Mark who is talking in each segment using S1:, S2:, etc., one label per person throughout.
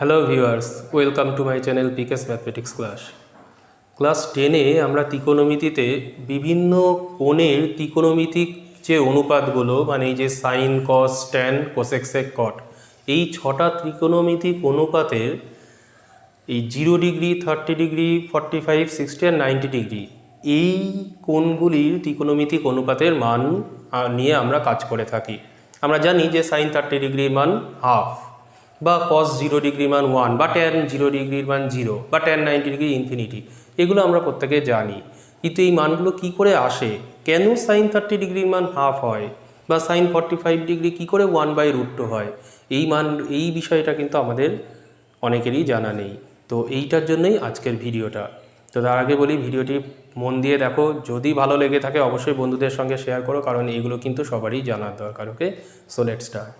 S1: Hello viewers, welcome to my channel PKS mathematics class. Class 10-এ আমরা ত্রিকোণমিতিতে বিভিন্ন কোণের ত্রিকোণমিতিক যে অনুপাতগুলো, মানে এই যে সাইন, কস, ট্যান, কোসেক, সেক, কট, এই 6টা ত্রিকোণমিতিক অনুপাতের এই 0 ডিগ্রি, 30 ডিগ্রি, 45, 60 আর 90 ডিগ্রি এই কোণগুলির ত্রিকোণমিতিক অনুপাতের মান নিয়ে আমরা কাজ করে থাকি। আমরা জানি যে সাইন 30 ডিগ্রির মান হাফ, বা কস 0 ডিগ্রির মান 1, বা ট্যান 0 ডিগ্রির মান 0, বা ট্যান 90 ডিগ্রি ইনফিনিটি। এগুলো আমরা প্রত্যেকে জানি, কিন্তু এই মানগুলো কি করে আসে? কেন সাইন 30 ডিগ্রির মান হাফ হয়, বা সাইন 45 ডিগ্রি কী করে 1/√2 হয়? এই বিষয়টা কিন্তু আমাদের অনেকেরই জানা নেই। তো এইটার জন্যই আজকের ভিডিওটা। তো তার আগে বলি, ভিডিওটি মন দিয়ে দেখো, যদি ভালো লেগে থাকে অবশ্যই বন্ধুদের সঙ্গে শেয়ার করো, কারণ এগুলো কিন্তু সবারই জানার দরকার। ওকে, সো লেটস স্টার্ট।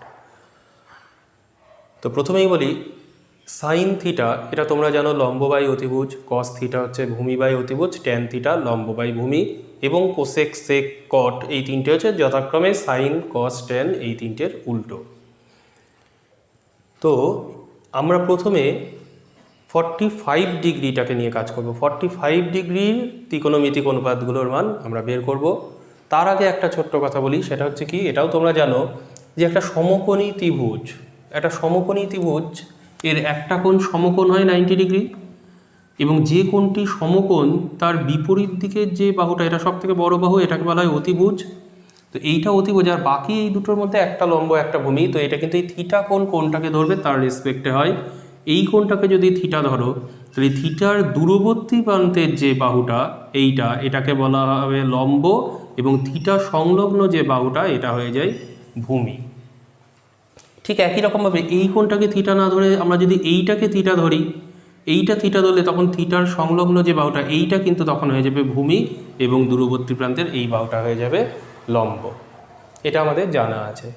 S1: তো প্রথমেই বলি, সাইন থিটা এটা তোমরা জানো লম্ব বাই অতিভুজ, কস থিটা হচ্ছে ভূমি বাই অতিভুজ, ট্যান থিটা লম্ব বাই ভূমি, এবং কোসেক, সেক, কট এই তিনটে হচ্ছে যথাক্রমে সাইন, কস, ট্যান এই তিনটের উল্টো। তো আমরা প্রথমে 45 ডিগ্রিটাকে নিয়ে কাজ করব। 45 ডিগ্রির ত্রিকোণমিতিক অনুপাতগুলোর মান আমরা বের করব। তার আগে একটা ছোট্ট কথা বলি, সেটা হচ্ছে কি, এটাও তোমরা জানো যে একটা সমকোণী ত্রিভুজ, এর একটা কোণ সমকোণ হয় 90 ডিগ্রি, এবং যে কোণটি সমকোণ তার বিপরীত দিকের যে বাহুটা, এটা সব থেকে বড় বাহু, এটাকে বলা হয় অতিভুজ। তো এইটা অতিভুজ, আর বাকি এই দুটোর মধ্যে একটা লম্ব একটা ভূমি। তো এটা কিন্তু এই থিটা কোণটাকে ধরবে তার রেসপেক্টে হয়। এই কোণটাকে যদি থিটা ধরো, তাহলে থিটার দূরবর্তী প্রান্তের যে বাহুটা এটাকে বলা হবে লম্ব, এবং থিটা সংলগ্ন যে বাহুটা এটা হয়ে যায় ভূমি। ঠিক একই রকমভাবে এই কোণটাকে থিটা না ধরে আমরা যদি এইটাকে থিটা ধরি, এইটা থিটা ধরলে তখন থিটার সংলগ্ন যে বাহুটা এইটা কিন্তু তখন হয়ে যাবে ভূমি, এবং দূরবর্তী প্রান্তের এই বাহুটা হয়ে যাবে লম্ব। এটা আমাদের জানা আছে।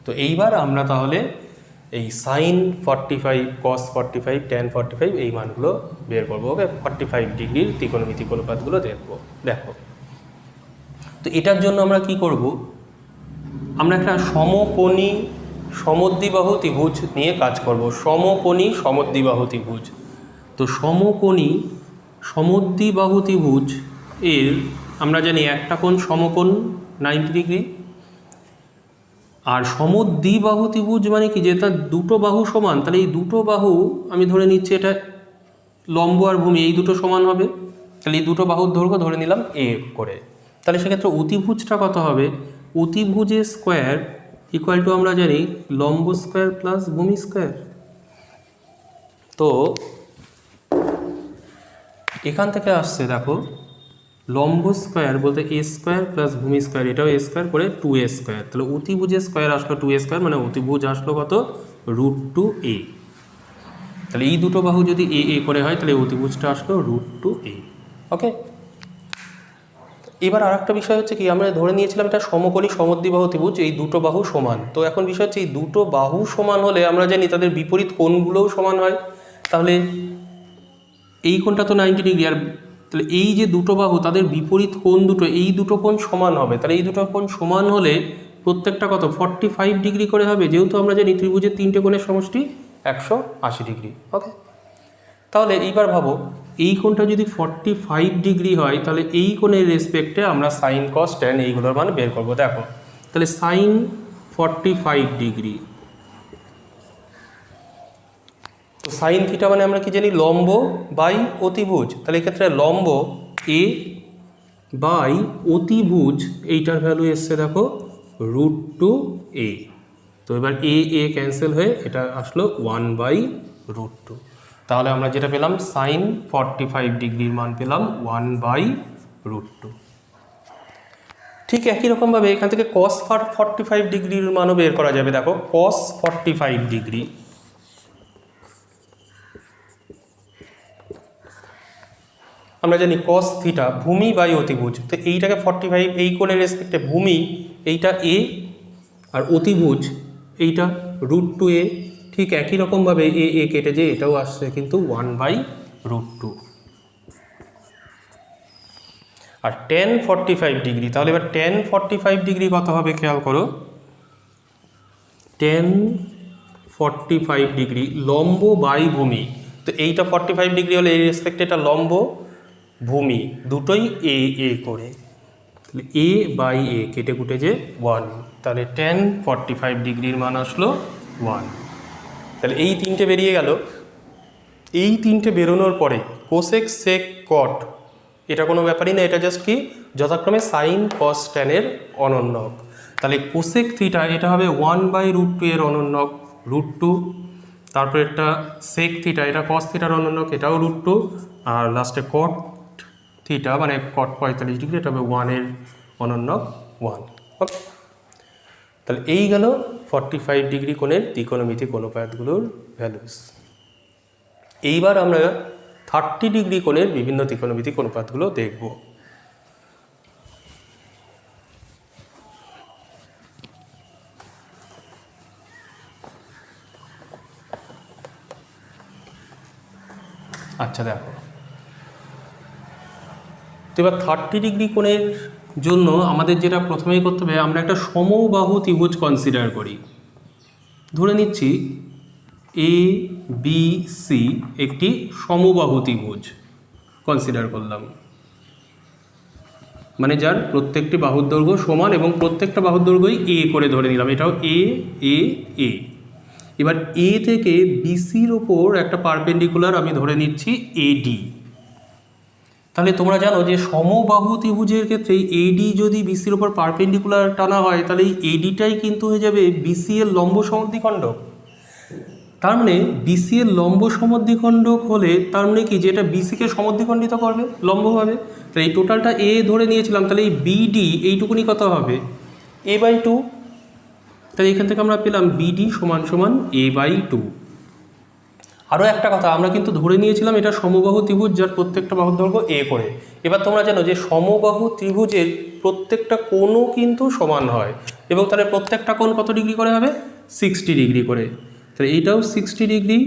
S1: তো এইবার আমরা তাহলে এই সাইন 45, কস 45, ট্যান 45 এই মানগুলো বের করবো। ওকে, 45 ডিগ্রির ত্রিকোণমিতিক অনুপাতগুলো দেখো। তো এটার জন্য আমরা কি করব? আমরা একটা সমকোণী সমদ্বিবাহু ত্রিভুজ নিয়ে কাজ করব। সমকোণী সমদ্বিবাহু ত্রিভুজ। তো সমকোণী সমদ্বিবাহু ত্রিভুজ এর আমরা জানি একটা কোণ সমকোণ 90 ডিগ্রি, আর সমদ্বিবাহু ত্রিভুজ মানে কি, যে তার দুটো বাহু সমান। তাহলে এই দুটো বাহু আমি ধরে নিচ্ছি এটা লম্ব আর ভূমি এই দুটো সমান হবে। তাহলে এই দুটো বাহুর দৈর্ঘ্য ধরে নিলাম এ করে। তাহলে সেক্ষেত্রে অতিভুজটা কত হবে? অতিভুজের স্কোয়ার ইকুয়াল টু আমরা জানি লম্ব স্কোয়ার প্লাস ভূমি স্কোয়ার। তো এখান থেকে আসছে দেখো, লম্ব স্কোয়ার বলতে এ স্কোয়ার প্লাস ভূমি স্কোয়ার, এটাও এ স্কোয়ার করে 2a স্কোয়ার। তাহলে অতিভুজের স্কোয়ার আসলো 2a স্কোয়ার, মানে অতিভুজ আসলো কত? √2a। তাহলে এই দুটো বাহু যদি এ এ করে হয়, তাহলে অতিভুজটা আসলো √2a। ওকে, এবার আর একটা বিষয় হচ্ছে কি, আমরা ধরে নিয়েছিলাম এটা সমকোণী সমদ্বিবাহু ত্রিভুজ, এই দুটো বাহু সমান। তো এখন বিষয় হচ্ছে এই দুটো বাহু সমান হলে আমরা জানি তাদের বিপরীত কোণগুলোও সমান হয়। তাহলে এই কোণটা তো 90 ডিগ্রি, আর তাহলে এই যে দুটো বাহু তাদের বিপরীত কোণ দুটো, এই দুটো কোণ সমান হবে। তাহলে এই দুটো কোণ সমান হলে প্রত্যেকটা কত? 45 ডিগ্রি করে হবে, যেহেতু আমরা জানি ত্রিভুজের তিনটে কোণের সমষ্টি 180 ডিগ্রি। ওকে, তাহলে এইবার ভাবো, এই কোণটা যদি 45 ডিগ্রি হয়, তাহলে এই কোণের রেসপেক্টে আমরা সাইন, কস, ট্যান এইগুলোর মান বের করবো। দেখো, তাহলে সাইন 45 ডিগ্রি, তো সাইন থিটা মানে আমরা কি জানি? লম্ব বাই অতিভুজ। তাহলে এক্ষেত্রে লম্ব এ বাই অতিভুজ, এইটার ভ্যালু এসছে দেখো √2a। তো এবার এ এ ক্যান্সেল হয়ে এটা আসলো 1/√2। তাহলে আমরা যেটা পেলাম, সাইন 45 ডিগ্রির মান পেলাম 1/√2। ঠিক একই রকমভাবে এখান থেকে কস 45 ডিগ্রির মানও বের করা যাবে। দেখো, কস 45 ডিগ্রি, আমরা জানি কস থিটা ভূমি বাই অতিভুজ। তো এইটাকে 45, এই কোণের রেসপেক্টে ভূমি এইটা এ, আর অতিভুজ এইটা √2a। ঠিক একই রকমভাবে এ এ কেটে যে এটাও আসছে কিন্তু 1/√2। আর tan 45 ডিগ্রি, তাহলে এবার tan 45 ডিগ্রি কত হবে খেয়াল করো। tan 45 ডিগ্রি লম্ব বাই ভূমি। তো এইটা 45 ডিগ্রি হলে এই রেসপেক্টে এটা লম্ব ভূমি দুটোই এ এ করে, তাহলে এ বাই এ কেটে কুটে যে 1, তাহলে tan 45 ডিগ্রির মান আসলো 1। তাহলে এই তিনটে বেরিয়ে গেল। এই তিনটে বেরোনোর পরে কোসেক সেক কট এটা কোনো ব্যাপারই না, এটা জাস্ট কি যথাক্রমে সাইন কস ট্যানের অনন্যক। তাহলে কোসেক থিটা এটা হবে 1/√2 এর অনন্যক √2, তারপর একটা সেক থিটা এটা কস থিটার অনন্যক এটাও √2, আর লাস্টে কট থিটা মানে কট 45 ডিগ্রি এটা হবে 1 এর অনন্যক 1। ওকে, তাহলে এই গেল 45 ডিগ্রি কোণের ত্রিকোণমিতিক অনুপাতগুলোর ভ্যালুস। এইবার আমরা 30 ডিগ্রি কোণের বিভিন্ন ত্রিকোণমিতিক অনুপাতগুলো দেখব। আচ্ছা দেখো, তো এবার 30 ডিগ্রি কোণের জন্য আমাদের যেটা প্রথমেই করতে হবে, আমরা একটা সমবাহু ত্রিভুজ কনসিডার করি। ধরে নিচ্ছি এ বি সি একটি সমবাহু ত্রিভুজ কনসিডার করলাম, মানে যার প্রত্যেকটি বাহুর দৈর্ঘ্য সমান এবং প্রত্যেকটা বাহুর দৈর্ঘ্যই এ করে ধরে নিলাম, এটাও এ এ এ। এবার এ থেকে বিসির ওপর একটা পারপেন্ডিকুলার আমি ধরে নিচ্ছি এডি। তাহলে তোমরা জানো যে সমবাহু ত্রিভুজের ক্ষেত্রে এডি যদি বিসির ওপর পারপেন্ডিকুলার টানা হয় তাহলে এই এডিটাই কিন্তু হয়ে যাবে বিসি এর লম্ব সমদ্বিখণ্ডক। তার মানে বিসি এর লম্ব সমদ্বিখণ্ডক হলে তার মানে কি, যেটা বিসিকে সমদ্বিখণ্ডিত করবে লম্বভাবে। তাহলে এই টোটালটা এ ধরে নিয়েছিলাম, তাহলে এই বিডি এইটুকুনি কত হবে a/2। তাহলে এখান থেকে আমরা পেলাম বিডি সমান সমান a/2। আরও একটা কথা, আমরা কিন্তু ধরে নিয়েছিলাম এটা সমবাহু ত্রিভুজ যার প্রত্যেকটা বাহুর দৈর্ঘ্য এ করে। এবার তোমরা জানো যে সমবাহু ত্রিভুজের প্রত্যেকটা কোণও কিন্তু সমান হয়, এবং তাহলে প্রত্যেকটা কোণ কত ডিগ্রি করে হবে 60 ডিগ্রি করে। তাহলে এইটাও 60 ডিগ্রি,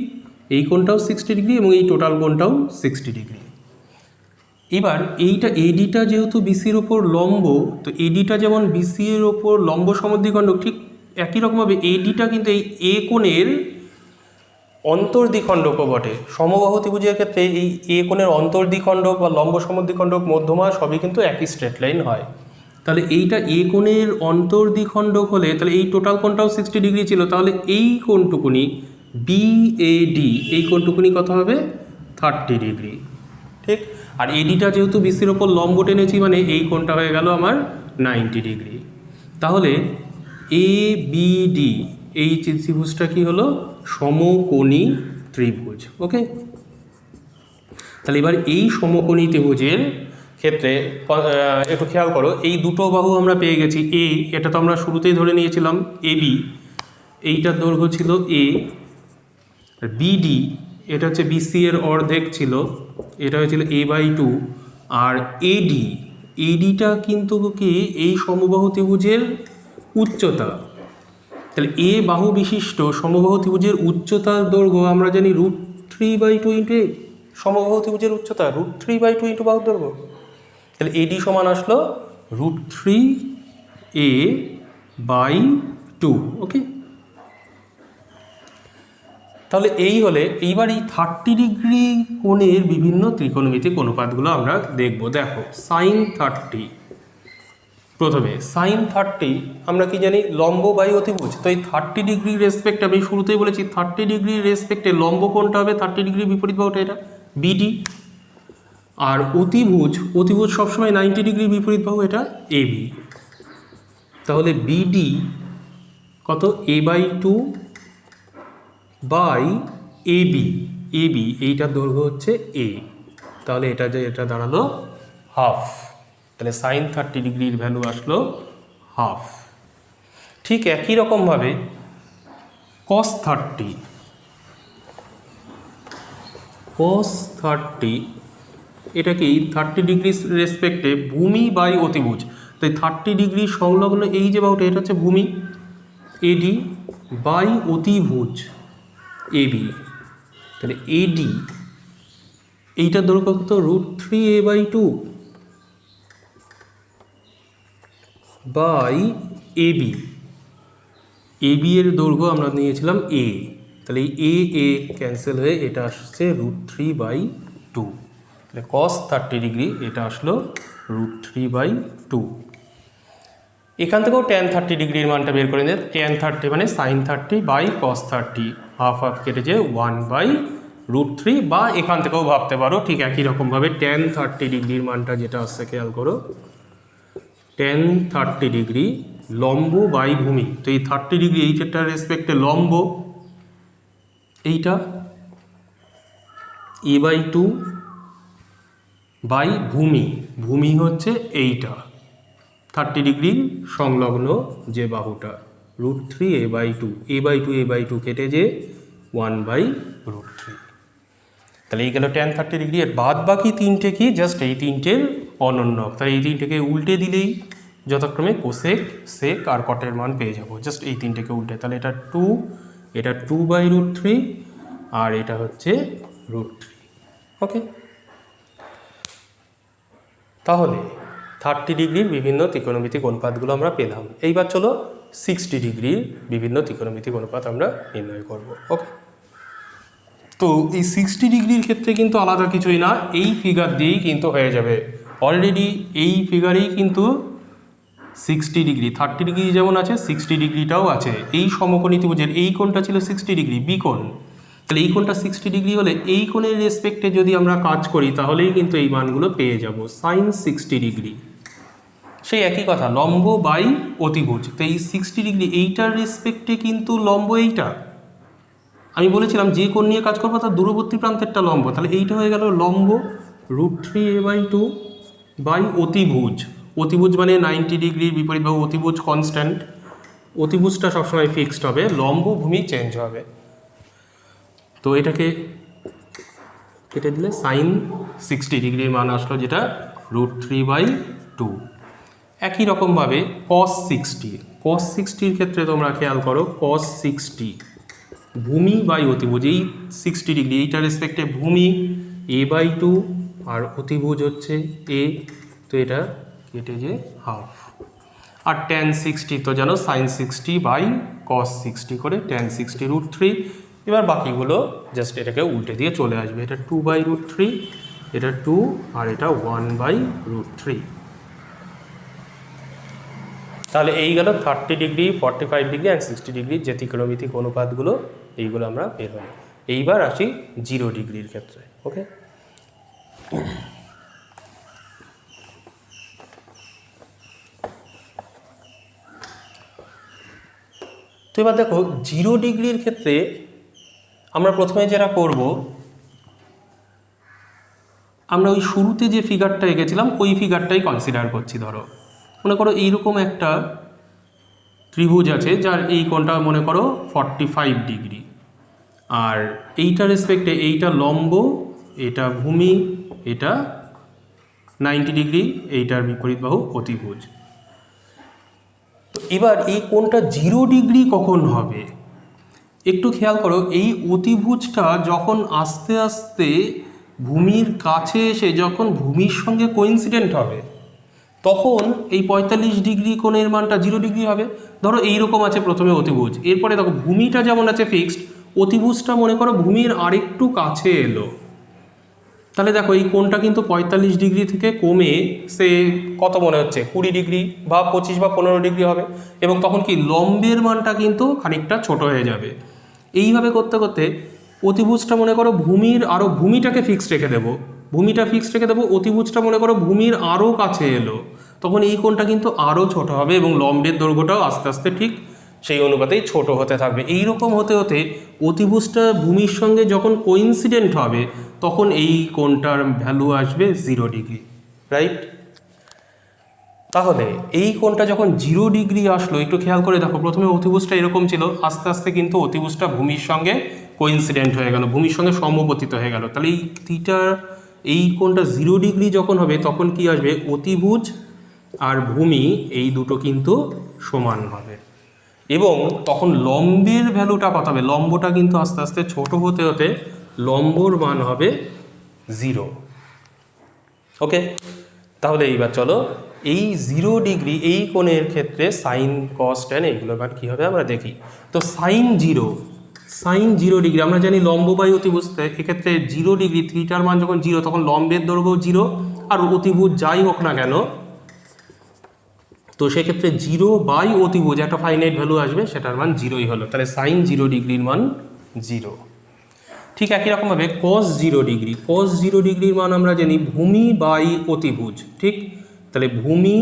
S1: এই কোণটাও 60 ডিগ্রি এবং এই টোটাল কোণটাও 60 ডিগ্রি। এবার এইটা এডিটা যেহেতু বিসির ওপর লম্ব, তো এডিটা যেমন বিসির ওপর লম্ব সমদ্বিখণ্ডক, ঠিক একই রকমভাবে এডিটা কিন্তু এই এ কোণের অন্তর্দ্বিখণ্ডকও বটে। সমবাহু ত্রিভুজের ক্ষেত্রে এই এ কোণের অন্তর্দ্বিখণ্ডক বা লম্ব সমদ্বিখণ্ডক মধ্যমা সবই কিন্তু একই স্ট্রেট লাইন হয়। তাহলে এইটা এ কোণের অন্তর্দ্বিখণ্ডক হলে তাহলে এই টোটাল কোণটাও 60 ডিগ্রি ছিল, তাহলে এই কোণটুকুনি বিএডি এই কোণটুকুনি কত হবে 30 ডিগ্রি, ঠিক। আর এডিটা যেহেতু বিসির ওপর লম্ব টেনেছি মানে এই কোণটা হয়ে গেল আমার 90 ডিগ্রি। তাহলে এ বিডি এই ত্রিভুজটা কি হলো সমকোণী ত্রিভুজ। ওকে, তাহলে এবার এই সমকোণী ত্রিভুজের ক্ষেত্রে একটু খেয়াল করো, এই দুটো বাহু আমরা পেয়ে গেছি। এ এটা তো আমরা শুরুতেই ধরে নিয়েছিলাম এবি, এইটার দৈর্ঘ্য ছিল এ। বিডি এটা হচ্ছে বিসি এর অর্ধেক ছিল, এটা হয়েছিল a/2। আর এডি এডিটা কিন্তু কি এই সমবাহু ত্রিভুজের উচ্চতা। তাহলে এ বাহু বিশিষ্ট সমবাহু ত্রিভুজের উচ্চতার দৈর্ঘ্য আমরা জানি √3/2 ইন্টু এ। সমবাহু ত্রিভুজের উচ্চতা √3/2 ইন্টু বাহুর দৈর্ঘ্য। তাহলে এডি সমান আসলো √3a/2। ওকে, তাহলে এই হলে এইবার এই 30 ডিগ্রি কোণের বিভিন্ন ত্রিকোণমিতিক অনুপাতগুলো আমরা দেখব। দেখো সাইন 30, প্রথমে সাইন 30 আমরা কি জানি লম্ব বাই অতিভুজ। তো এই 30 ডিগ্রি রেসপেক্ট আমি শুরুতেই বলেছি 30 ডিগ্রি রেসপেক্টে লম্ব কোণটা হবে 30 ডিগ্রি বিপরীত বাহুটা এটা বিডি, আর অতিভুজ সবসময় 90 ডিগ্রি বিপরীত বাহু এটা এবি। তাহলে বিডি কত a/2 বাই এবি, এবি এইটার দৈর্ঘ্য হচ্ছে এ, তাহলে এটা দাঁড়ালো হাফ। তাহলে সাইন 30 ডিগ্রির ভ্যালু আসলো হাফ। ঠিক একই রকমভাবে কস 30 এটা কি 30 ডিগ্রি রেসপেক্টে ভূমি বাই অতিভুজ। তাই 30 ডিগ্রি সংলগ্ন এই যে বাহুটা এটা হচ্ছে ভূমি এডি বাই অতিভুজ এবি। তাহলে এডি এইটার দৈর্ঘ্য কত √3a/2 বাই এবি। এবি এর দৈর্ঘ্য আমরা নিয়েছিলাম এ, তাহলে এই এ ক্যান্সেল হয়ে এটা আসছে √3/2, তাহলে cos 30° এটা আসলো √3/2। এখান থেকেও tan 30°-র মানটা বের করে নিয়ে tan 30 মানে sin 30/cos 30, হাফ হাফ কেটে যে 1/√3, বা এখান থেকেও ভাবতে পারো ঠিক একই রকমভাবে tan 30°-র মানটা যেটা আসছে খেয়াল করো, tan 30° লম্ব বাই ভূমি, তো এই 30° এইটার রেসপেক্টে লম্ব, এইটা a/2 বাই ভূমি, ভূমি হচ্ছে এইটা 30° সংলগ্ন যে বাহুটা, √3a/2, a/2 কেটে যে 1/√3। তাহলে এই গেল tan 30°। এর বাদ বাকি তিনটে কি, জাস্ট এই তিনটের অনন্য, তাহলে এই তিনটেকে উল্টে দিলেই যথাক্রমে কোসেক, সেক আর কটের মান পেয়ে যাব, জাস্ট এই তিনটেকে উল্টে। তাহলে এটা 2, এটা 2/√3, আর এটা হচ্ছে √3। ওকে, তাহলে 30°-র বিভিন্ন ত্রিকোণমিতিক অনুপাতগুলো আমরা পেলাম। এইবার চলো 60°-র বিভিন্ন ত্রিকোণমিতিক অনুপাত আমরা নির্ণয় করব। ওকে, তো এই 60°-র ক্ষেত্রে কিন্তু আলাদা কিছুই না, এই ফিগার দিয়েই কিন্তু হয়ে যাবে। অলরেডি এই ফিগারেই কিন্তু 60°, 30° যেমন আছে 60°টাও আছে। এই সমকোণী ত্রিভুজের এই কোণটা ছিল 60°, বি কোণ, তাহলে এই কোণটা 60° হলে এই কোণের রেসপেক্টে যদি আমরা কাজ করি তাহলেই কিন্তু এই মানগুলো পেয়ে যাব, sin 60°। সেই একই কথা, লম্ব বাই অতিভুজ, তো এই 60° এইটার রেসপেক্টে কিন্তু লম্ব এইটা, আমি বলেছিলাম যে কোণ নিয়ে কাজ করবো তার দূরবর্তী প্রান্তেরটা লম্ব, তাহলে এইটা হয়ে গেল লম্ব √3a/2 বাই অতিভুজ, অতিভুজ মানে 90°-র বিপরীত বাহু, অতিভুজ কনস্ট্যান্ট, অতিভুজটা সবসময় ফিক্সড হবে, লম্ব ভূমি চেঞ্জ হবে। তো এটাকে কেটে দিলে sin 60°-র মান আসলো যেটা √3/2। একই রকমভাবে cos 60-র ক্ষেত্রে তোমরা খেয়াল করো, cos 60 ভূমি বাই অতিভুজ, এই 60°, এইটার রেসপেক্টে ভূমি a/2 আর অতিভুজ হচ্ছে a, তো এটা কেটে যে হাফ, আর tan 60 তো জানো sin 60/cos 60 করে tan 60 √3। এবার বাকিগুলো জাস্ট এটাকে উল্টে দিয়ে চলে আসবে, এটা 2/√3, এটা 2, আর এটা 1/√3। তাহলে এই গেল 30°, 45° অ্যান্ড 60°-র যে ত্রিকোণমিতিক অনুপাতগুলো, এইগুলো আমরা বের হই। এইবার আসি 0°-র ক্ষেত্রে। ওকে, তো এবার দেখো 0°-র ক্ষেত্রে আমরা প্রথমে যেটা করব, আমরা ওই শুরুতে যে ফিগারটা এঁকেছিলাম ওই ফিগারটাই কনসিডার করছি। ধরো মনে করো এইরকম একটা ত্রিভুজ আছে যার এই কোণটা মনে করো 45°, আর এইটার রেসপেক্টে এইটা লম্ব, এটা ভূমি, এটা 90°, এইটার বিপরীত বাহু অতিভুজ। তো এবার এই কোণটা 0° কখন হবে একটু খেয়াল করো, এই অতিভুজটা যখন আস্তে আস্তে ভূমির কাছে এসে যখন ভূমির সঙ্গে কোইন্সিডেন্ট হবে তখন এই 45° কোণের মানটা 0° হবে। ধরো এইরকম আছে প্রথমে অতিভুজ, এরপরে দেখো ভূমিটা যেমন আছে ফিক্সড, অতিভুজটা মনে করো ভূমির আরেকটু কাছে এলো, তাহলে দেখো এই কোণটা কিন্তু 45° থেকে কমে সে কত মনে হচ্ছে 20° বা 25 বা 15° হবে, এবং তখন কি লম্বের মানটা কিন্তু খানিকটা ছোট হয়ে যাবে। এইভাবে করতে করতে অতিভুজটা মনে করো ভূমির আরও, ভূমিটাকে ফিক্সড রেখে দেবো, ভূমিটা ফিক্সড রেখে দেবো, অতিভুজটা মনে করো ভূমির আরও কাছে এলো, তখন এই কোণটা কিন্তু আরও ছোট হবে এবং লম্বের দৈর্ঘ্যটাও আস্তে আস্তে ঠিক সেই অনুপাতেই ছোট হতে থাকবে। এই রকম হতে হতে অতিভুজটা ভূমির সঙ্গে যখন কোইন্সিডেন্ট হবে তখন এই কোণটার ভ্যালু আসবে 0°, রাইট? তাহলে এই কোণটা যখন 0° আসলো, একটু খেয়াল করে দেখো, প্রথমে অতিভুজটা এরকম ছিল, আস্তে আস্তে কিন্তু অতিভুজটা ভূমির সঙ্গে কোইন্সিডেন্ট হয়ে গেল, ভূমির সঙ্গে সমপতিত হয়ে গেল। তাহলে এই থিটা, এই কোণটা 0° যখন হবে তখন কি আসবে, অতিভুজ আর ভূমি এই দুটো কিন্তু সমান হবে, এবং তখন লম্বের ভ্যালুটা কত হবে, লম্বটা কিন্তু আস্তে আস্তে ছোট হতে হতে লম্বর মান হবে 0। ওকে, তাহলে এইবার চলো এই 0° এই কোণের ক্ষেত্রে সাইন কস ট্যান এইগুলোর মান কী হবে আমরা দেখি। তো সাইন 0 সাইন 0 ডিগ্রি, আমরা জানি লম্ব বাই অতিভুজ, এক্ষেত্রে 0 ডিগ্রি, থিটার মান যখন 0 তখন লম্বের দৈর্ঘ্য 0, আর অতিভুজ যাই হোক না কেন, তো সেক্ষেত্রে 0 বাই অতিভুজ একটা ফাইনাইট ভ্যালু আসবে, সেটার মান 0ই হলো। তাহলে সাইন 0 ডিগ্রির মান 0। ঠিক একই রকমভাবে কস 0 ডিগ্রি, কস 0 ডিগ্রির মান আমরা জানি ভূমি বাই অতিভুজ। ঠিক, তাহলে ভূমি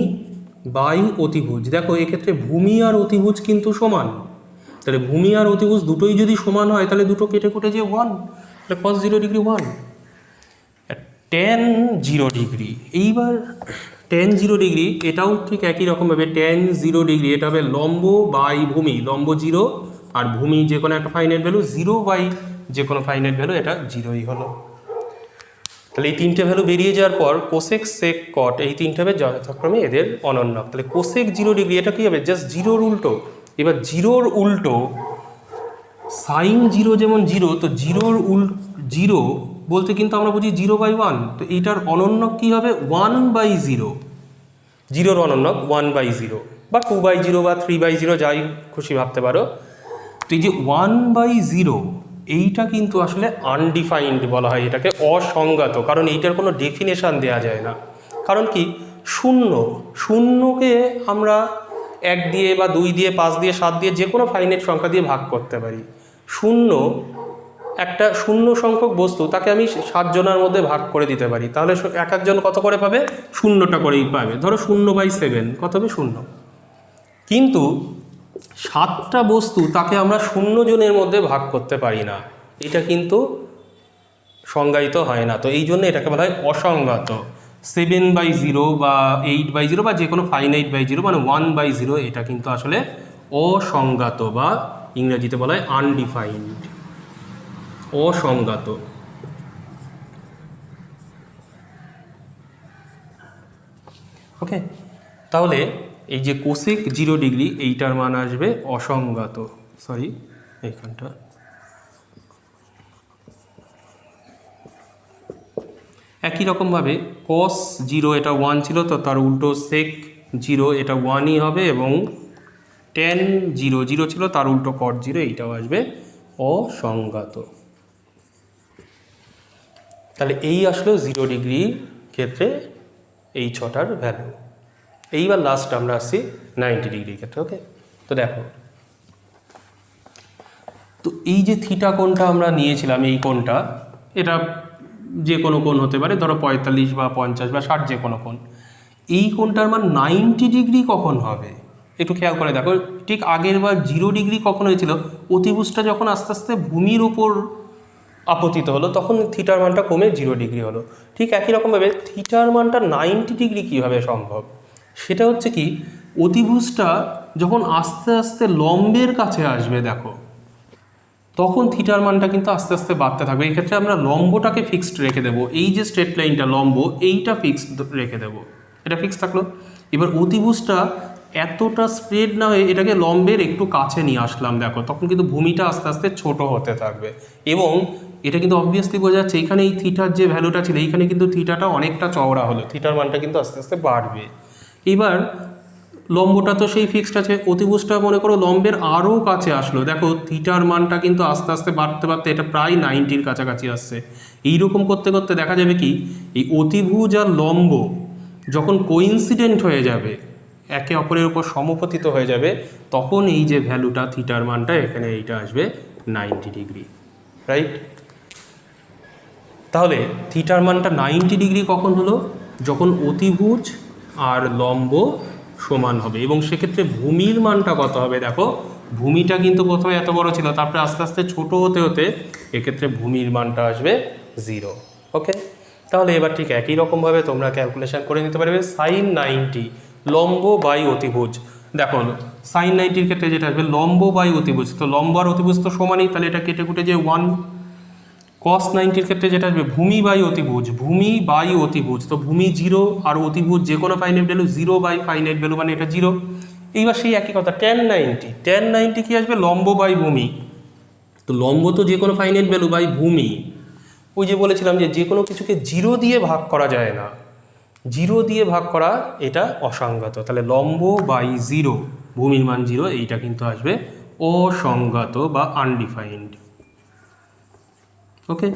S1: বাই অতিভুজ, দেখো এক্ষেত্রে ভূমি আর অতিভুজ কিন্তু সমান, তাহলে ভূমি আর অতিভুজ দুটোই যদি সমান হয় তাহলে দুটো কেটে কুটে যে 1, তাহলে কস 0 ডিগ্রি 1। ট্যান 0 ডিগ্রি, এইবার ট্যান 0 ডিগ্রি এটাও ঠিক একই রকমভাবে ট্যান 0 ডিগ্রি, এটা হবে লম্ব বাই ভূমি, লম্ব 0 আর ভূমি যে কোনো একটা ফাইনাইট ভ্যালু 0 বাই যে কোনো ফাইনাইট ভ্যালু, এটা 0ই হলো। তাহলে এই তিনটে ভ্যালু বেরিয়ে যাওয়ার পর কোসেক সেক কট এই তিনটে হবে যথাক্রমে এদের অনন্যক। তাহলে কোসেক 0 ডিগ্রি এটা কী হবে, জাস্ট 0-র উল্টো। এবার 0-র উল্টো সাইন 0 যেমন 0, তো 0-র 0 বলতে কিন্তু আমরা বুঝি 0/1, তো এইটার অনন্যক কী হবে 1/0, 0-র অনন্যক 1/0 বা 2/0 বা 3/0 যাই খুশি ভাবতে পারো। তো এই যে 1/0 এইটা কিন্তু আসলে আনডিফাইন্ড বলা হয়, এটাকে অসংজ্ঞাত, কারণ এইটার কোনো ডেফিনেশান দেওয়া যায় না। কারণ কি, শূন্যকে আমরা 1 দিয়ে বা 2 দিয়ে 5 দিয়ে 7 দিয়ে যে কোনো ফাইনাইট সংখ্যা দিয়ে ভাগ করতে পারি। একটা শূন্য সংখ্যক বস্তু, তাকে আমি 7 জনের মধ্যে ভাগ করে দিতে পারি, তাহলে এক একজন কত করে পাবে, 0টা করেই পাবে। ধরো 0/7 কত হবে, 0। কিন্তু 7টা বস্তু তাকে আমরা 0 জনের মধ্যে ভাগ করতে পারি না, এটা কিন্তু সংজ্ঞায়িত হয় না। তো এই জন্য এটাকে বলা হয় অসংজ্ঞাত। 7/0 বা 8/0 বা যে কোনো ফাইনাইট/0 মানে 1/0, এটা কিন্তু আসলে অসংজ্ঞাত বা ইংরেজিতে বলা হয় আনডিফাইন্ড, অসংজ্ঞাত। ওকে, তাহলে এই যে কোসেক 0 ডিগ্রি এইটার মান আসবে অসংজ্ঞাত, সরি এইখানটা একই রকমভাবে কস 0 এটা 1 ছিল, তো তার উল্টো সেক 0 এটা 1ই হবে, এবং ট্যান 0 0 ছিল, তার উল্টো কট 0 এইটাও আসবে অসংজ্ঞাত। তাহলে এই আসলো 0 ডিগ্রির ক্ষেত্রে এই 6টার ভ্যালু। এইবার লাস্ট আমরা আসছি 90 ডিগ্রির ক্ষেত্রে। ওকে, তো দেখো, তো এই যে থিটা কোণটা আমরা নিয়েছিলাম, এই কোণটা এটা যে কোনো কোণ হতে পারে, ধরো 45 বা 50 বা 60 যে কোনো কোণ। এই কোণটার মান 90 ডিগ্রি কখন হবে একটু খেয়াল করে দেখো। ঠিক আগের বার 0 ডিগ্রি কখন হয়েছিল, অতিভুজটা যখন আস্তে আস্তে ভূমির ওপর আপতিত হলো তখন থিটার মানটা কমে 0 ডিগ্রি হলো। ঠিক একই রকমভাবে থিটার মানটা 90 ডিগ্রি কীভাবে সম্ভব, সেটা হচ্ছে কি, অতিভুজটা যখন আস্তে আস্তে লম্বের কাছে আসবে দেখো, তখন থিটার মানটা কিন্তু আস্তে আস্তে বাড়তে থাকবে। এই ক্ষেত্রে আমরা লম্বটাকে ফিক্সড রেখে দেবো, এই যে স্ট্রেট লাইনটা লম্ব এইটা ফিক্সড রেখে দেবো, এটা ফিক্সড থাকলো। এবার অতিভুজটা এতটা স্প্রেড না হয়ে এটাকে লম্বের একটু কাছে নিয়ে আসলাম দেখো, তখন কিন্তু ভূমিটা আস্তে আস্তে ছোট হতে থাকবে, এবং এটা কিন্তু অবভিয়াসলি বোঝা যাচ্ছে এখানে এই থিটার যে ভ্যালুটা ছিল এইখানে কিন্তু থিটাটা অনেকটা চওড়া হলো, থিটার মানটা কিন্তু আস্তে আস্তে বাড়বে। এবার লম্বটা তো সেই ফিক্সড আছে, অতিভুজটা মনে করো লম্বের আরও কাছে আসলো, দেখো থিটার মানটা কিন্তু আস্তে আস্তে বাড়তে বাড়তে এটা প্রায় 90-র কাছাকাছি আসছে। এইরকম করতে করতে দেখা যাবে কি, এই অতিভুজ আর লম্ব যখন কোইন্সিডেন্ট হয়ে যাবে, একে অপরের উপর সমপতিত হয়ে যাবে, তখন এই যে ভ্যালুটা থিটার মানটা এখানে এইটা আসবে 90 ডিগ্রি, রাইট? তাহলে থিটার মানটা 90 ডিগ্রি কখন হলো, যখন অতিভুজ আর লম্ব সমান হবে, এবং সেক্ষেত্রে ভূমির মানটা কত হবে দেখো, ভূমিটা কিন্তু প্রথমে এত বড় ছিল, তারপরে আস্তে আস্তে ছোট হতে হতে এক্ষেত্রে ভূমির মানটা আসবে 0। ওকে, তাহলে এবার ঠিক একই রকমভাবে তোমরা ক্যালকুলেশন করে নিতে পারবে সাইন 90 লম্ব বাই অতিভুজ। দেখো সাইন 90-র ক্ষেত্রে যেটা আসবে লম্ব বাই অতিভুজ, তো লম্ব আর অতিভুজ তো সমানই, তাহলে এটা কেটে কুটে যে 1। কস 90-র ক্ষেত্রে যেটা আসবে ভূমি বাই অতিভুজ, ভূমি বাই অতিভুজ, তো ভূমি 0 আর অতিভুজ যে কোনো finite value 0 by finite value মানে এটা 0। এইবার সেই একই কথা ট্যান 90 কি আসবে, লম্ব বাই ভূমি, তো লম্ব তো যে কোনো ফাইনাইট ভ্যালু বাই ভূমি। ওই যে বলেছিলাম যে কোনো কিছুকে 0 দিয়ে ভাগ করা যায় না, 0 দিয়ে ভাগ করা এটা অসংজ্ঞাত, তাহলে লম্ব বাই 0, ভূমির মান 0, এইটা কিন্তু আসবে অসংজ্ঞাত বা আনডিফাইন্ড। ওকে,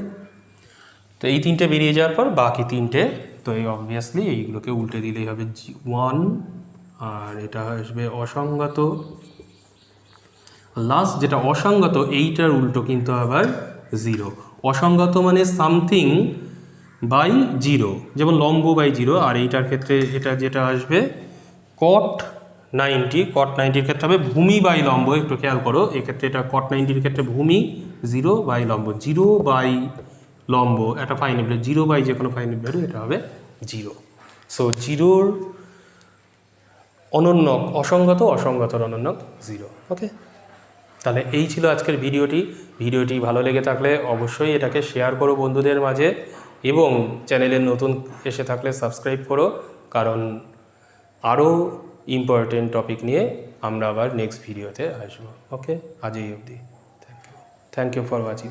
S1: তো এই তিনটে বেরিয়ে যাওয়ার পর বাকি তিনটে, তো এই অবভিয়াসলি এইগুলোকে উল্টে দিলেই হবে 1, আর এটা আসবে অসংজ্ঞাত। লাস্ট যেটা অসংগত, এইটার উল্টো কিন্তু আবার 0। অসংগত মানে সামথিং বাই 0, যেমন লম্ব বাই 0। আর এইটার ক্ষেত্রে এটা যেটা আসবে cot 90, cot 90-র ক্ষেত্রে হবে ভূমি বাই লম্ব। একটু খেয়াল করো, এক্ষেত্রে এটা cot 90-র ক্ষেত্রে ভূমি, 0 বাই লম্ব, 0 বাই লম্ব একটা ফাইনাইট ভ্যালু, 0 বাই যে কোনো ফাইনাইট ভ্যালু, এটা হবে 0। সো 0-র অনন্যক অসংগত, অসংগতর অনন্যক 0। ওকে, তাহলে এই ছিল আজকের ভিডিওটি ভালো লেগে থাকলে অবশ্যই এটাকে শেয়ার করো বন্ধুদের মাঝে, এবং চ্যানেলে নতুন এসে থাকলে সাবস্ক্রাইব করো, কারণ আরও ইম্পর্টেন্ট টপিক নিয়ে আমরা আবার নেক্সট ভিডিওতে আসবো। ওকে, আজ এই অবধি। Thank you for watching.